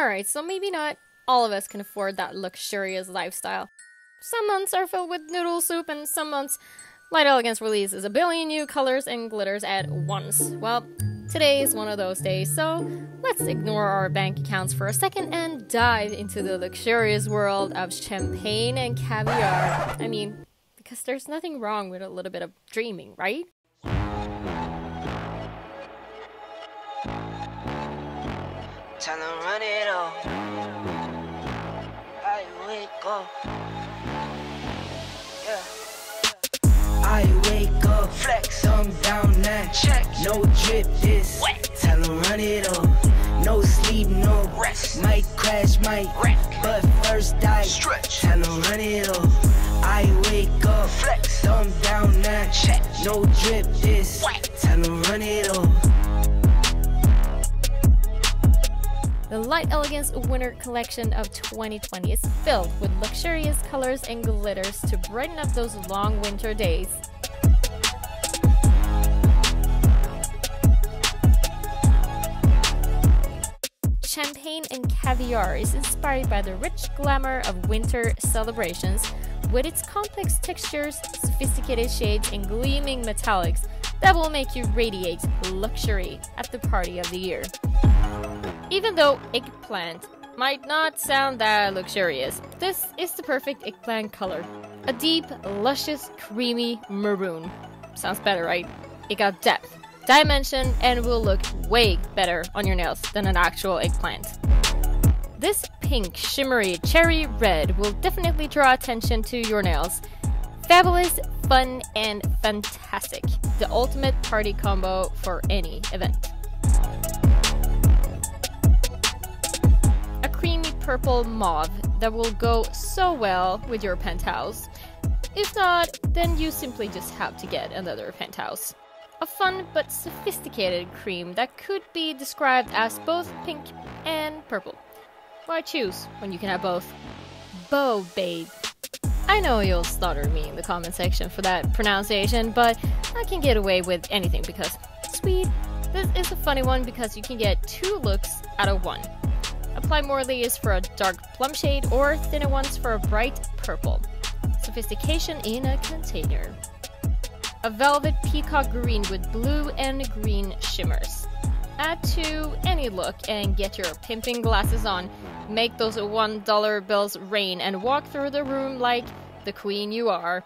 Alright, so maybe not all of us can afford that luxurious lifestyle. Some months are filled with noodle soup, and some months Light Elegance releases a billion new colors and glitters at once. Well, today is one of those days, so let's ignore our bank accounts for a second and dive into the luxurious world of champagne and caviar. I mean, because there's nothing wrong with a little bit of dreaming, right? Time to run it all. I wake up. Yeah. I wake up. Flex. Thumb down now. Check. No drip this. Wet. Tell 'em run it up. No sleep, no rest. Might crash, might wreck. But first I stretch. Tell 'em run it up. I wake up. Flex. Thumb down now. Check. No drip this. Wet. Tell 'em run it up. The Light Elegance Winter Collection of 2020 is filled with luxurious colors and glitters to brighten up those long winter days. Champagne and Caviar is inspired by the rich glamour of winter celebrations, with its complex textures, sophisticated shades, and gleaming metallics that will make you radiate luxury at the party of the year. Even though eggplant might not sound that luxurious, this is the perfect eggplant color. A deep, luscious, creamy maroon. Sounds better, right? It got depth, dimension, and will look way better on your nails than an actual eggplant. This pink, shimmery cherry red will definitely draw attention to your nails. Fabulous, fun, and fantastic. The ultimate party combo for any event. Creamy purple mauve that will go so well with your penthouse. If not, then you simply just have to get another penthouse. A fun but sophisticated cream that could be described as both pink and purple. Why choose when you can have both? Beau babe. I know you'll slaughter me in the comment section for that pronunciation, but I can get away with anything because sweet. This is a funny one because you can get two looks out of one. Apply more layers for a dark plum shade or thinner ones for a bright purple. Sophistication in a container. A velvet peacock green with blue and green shimmers. Add to any look and get your pimping glasses on. Make those $1 bills rain and walk through the room like the queen you are.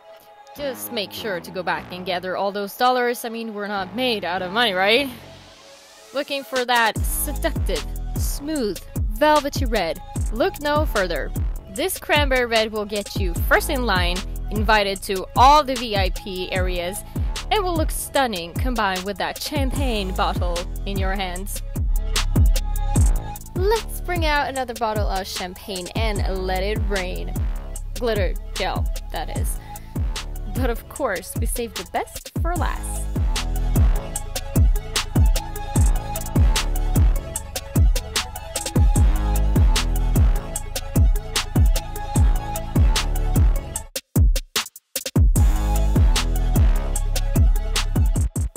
Just make sure to go back and gather all those dollars. I mean, we're not made out of money, right? Looking for that seductive, smooth, velvety red? Look no further. This cranberry red will get you first in line, invited to all the VIP areas, and will look stunning combined with that champagne bottle in your hands. Let's bring out another bottle of champagne and let it rain. Glitter gel, that is. But of course, we saved the best for last.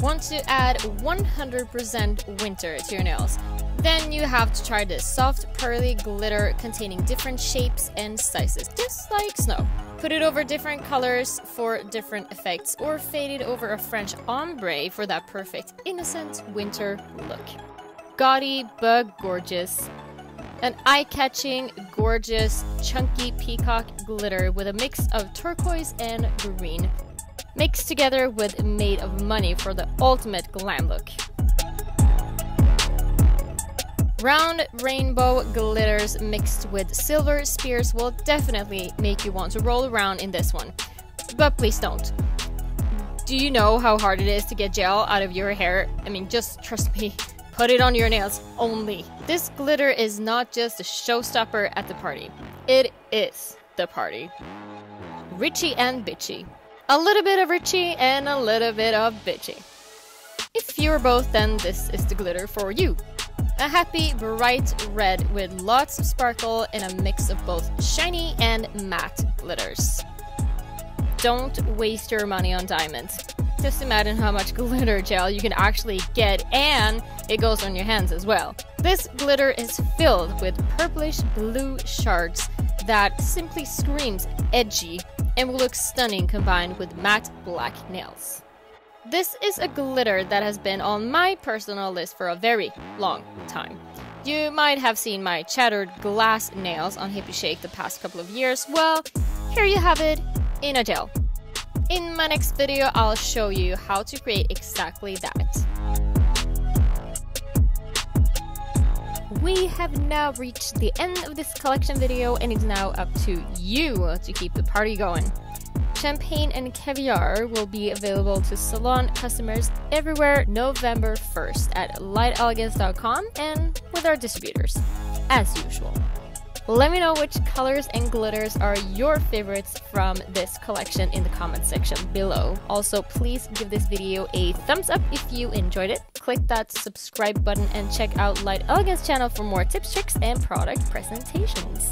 Want to add 100% winter to your nails? Then you have to try this soft pearly glitter containing different shapes and sizes, just like snow. Put it over different colors for different effects, or fade it over a French ombre for that perfect innocent winter look. Gaudy but gorgeous. An eye-catching, gorgeous, chunky peacock glitter with a mix of turquoise and green. Mixed together with Made of Money for the ultimate glam look. Round rainbow glitters mixed with silver spears will definitely make you want to roll around in this one. But please don't. Do you know how hard it is to get gel out of your hair? I mean, just trust me. Put it on your nails only. This glitter is not just a showstopper at the party. It is the party. Richy and bitchy. A little bit of richy and a little bit of bitchy. If you're both, then this is the glitter for you. A happy, bright red with lots of sparkle and a mix of both shiny and matte glitters. Don't waste your money on diamonds. Just imagine how much glitter gel you can actually get, and it goes on your hands as well. This glitter is filled with purplish blue shards that simply screams edgy and will look stunning combined with matte black nails. This is a glitter that has been on my personal list for a very long time. You might have seen my shattered glass nails on Hippie Shake the past couple of years. Well, here you have it in a gel. In my next video, I'll show you how to create exactly that. We have now reached the end of this collection video, and it's now up to you to keep the party going. Champagne and Caviar will be available to salon customers everywhere November 1st at lightelegance.com and with our distributors, as usual. Let me know which colors and glitters are your favorites from this collection in the comment section below. Also, please give this video a thumbs up if you enjoyed it. Click that subscribe button and check out Light Elegance channel for more tips, tricks, and product presentations.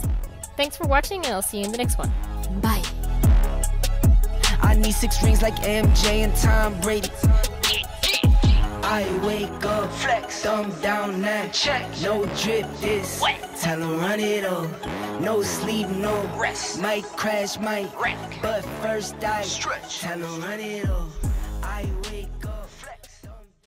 Thanks for watching, and I'll see you in the next one. Bye! I need 6 rings like MJ and Tom Brady. I wake up, flex, thumb down now, check, no drip this, wet. Tell 'em run it up, no sleep, no rest, might crash, might wreck, but first I stretch, tell 'em run it up.